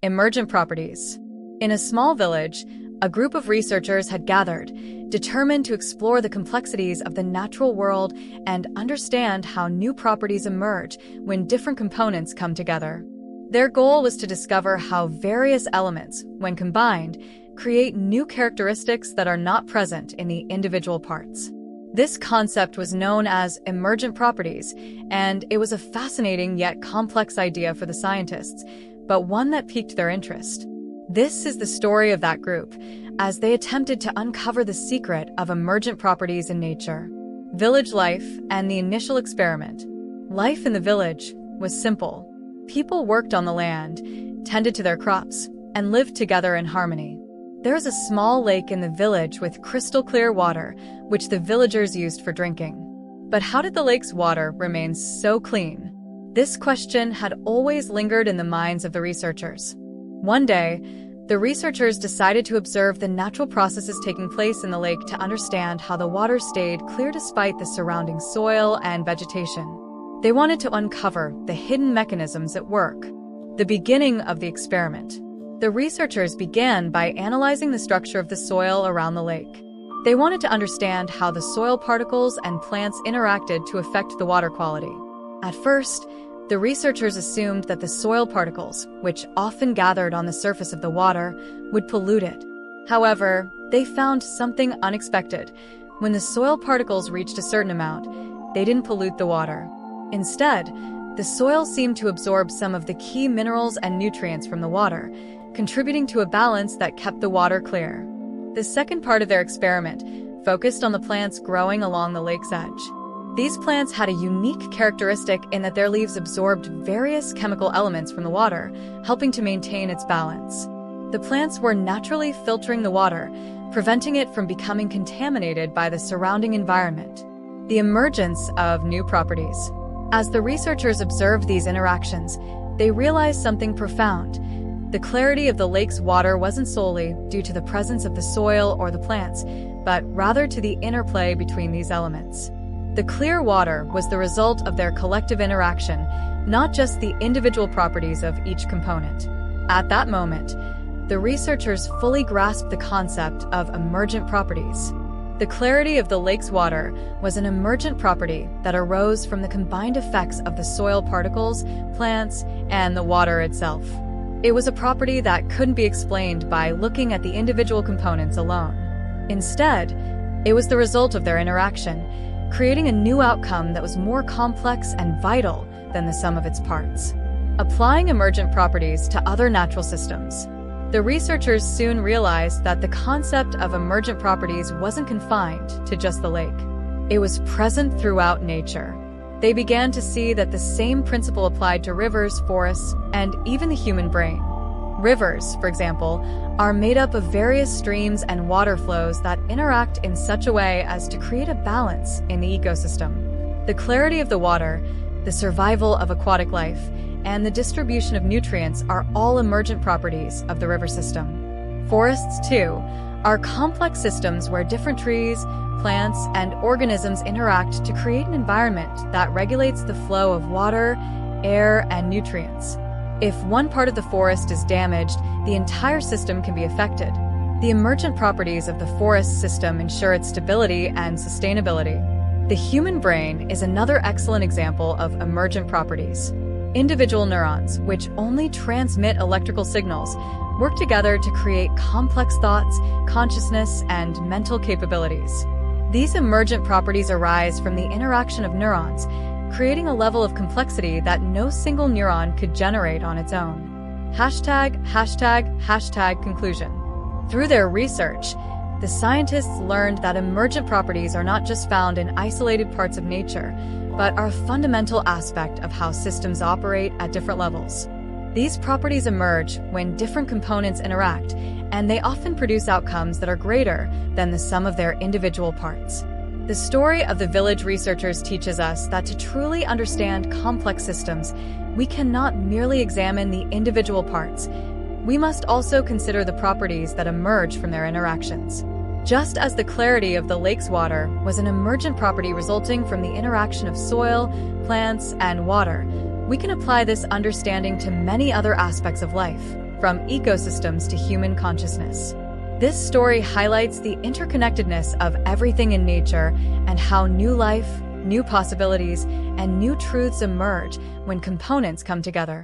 Emergent properties. In a small village, a group of researchers had gathered, determined to explore the complexities of the natural world and understand how new properties emerge when different components come together. Their goal was to discover how various elements, when combined, create new characteristics that are not present in the individual parts. This concept was known as emergent properties, and it was a fascinating yet complex idea for the scientists, but one that piqued their interest. This is the story of that group, as they attempted to uncover the secret of emergent properties in nature. Village life and the initial experiment. Life in the village was simple. People worked on the land, tended to their crops, and lived together in harmony. There was a small lake in the village with crystal clear water, which the villagers used for drinking. But how did the lake's water remain so clean? This question had always lingered in the minds of the researchers. One day, the researchers decided to observe the natural processes taking place in the lake to understand how the water stayed clear despite the surrounding soil and vegetation. They wanted to uncover the hidden mechanisms at work. The beginning of the experiment. The researchers began by analyzing the structure of the soil around the lake. They wanted to understand how the soil particles and plants interacted to affect the water quality. At first, the researchers assumed that the soil particles, which often gathered on the surface of the water, would pollute it. However, they found something unexpected. When the soil particles reached a certain amount, they didn't pollute the water. Instead, the soil seemed to absorb some of the key minerals and nutrients from the water, contributing to a balance that kept the water clear. The second part of their experiment focused on the plants growing along the lake's edge. These plants had a unique characteristic in that their leaves absorbed various chemical elements from the water, helping to maintain its balance. The plants were naturally filtering the water, preventing it from becoming contaminated by the surrounding environment. The emergence of new properties. As the researchers observed these interactions, they realized something profound. The clarity of the lake's water wasn't solely due to the presence of the soil or the plants, but rather to the interplay between these elements. The clear water was the result of their collective interaction, not just the individual properties of each component. At that moment, the researchers fully grasped the concept of emergent properties. The clarity of the lake's water was an emergent property that arose from the combined effects of the soil particles, plants, and the water itself. It was a property that couldn't be explained by looking at the individual components alone. Instead, it was the result of their interaction, creating a new outcome that was more complex and vital than the sum of its parts. Applying emergent properties to other natural systems. The researchers soon realized that the concept of emergent properties wasn't confined to just the lake. It was present throughout nature. They began to see that the same principle applied to rivers, forests, and even the human brain. Rivers, for example, are made up of various streams and water flows that interact in such a way as to create a balance in the ecosystem. The clarity of the water, the survival of aquatic life, and the distribution of nutrients are all emergent properties of the river system. Forests, too, are complex systems where different trees, plants, and organisms interact to create an environment that regulates the flow of water, air, and nutrients. If one part of the forest is damaged, the entire system can be affected. The emergent properties of the forest system ensure its stability and sustainability. The human brain is another excellent example of emergent properties. Individual neurons, which only transmit electrical signals, work together to create complex thoughts, consciousness, and mental capabilities. These emergent properties arise from the interaction of neurons, creating a level of complexity that no single neuron could generate on its own. Conclusion. Through their research, the scientists learned that emergent properties are not just found in isolated parts of nature, but are a fundamental aspect of how systems operate at different levels. These properties emerge when different components interact, and they often produce outcomes that are greater than the sum of their individual parts. The story of the village researchers teaches us that to truly understand complex systems, we cannot merely examine the individual parts. We must also consider the properties that emerge from their interactions. Just as the clarity of the lake's water was an emergent property resulting from the interaction of soil, plants, and water, we can apply this understanding to many other aspects of life. from ecosystems to human consciousness. This story highlights the interconnectedness of everything in nature and how new life, new possibilities, and new truths emerge when components come together.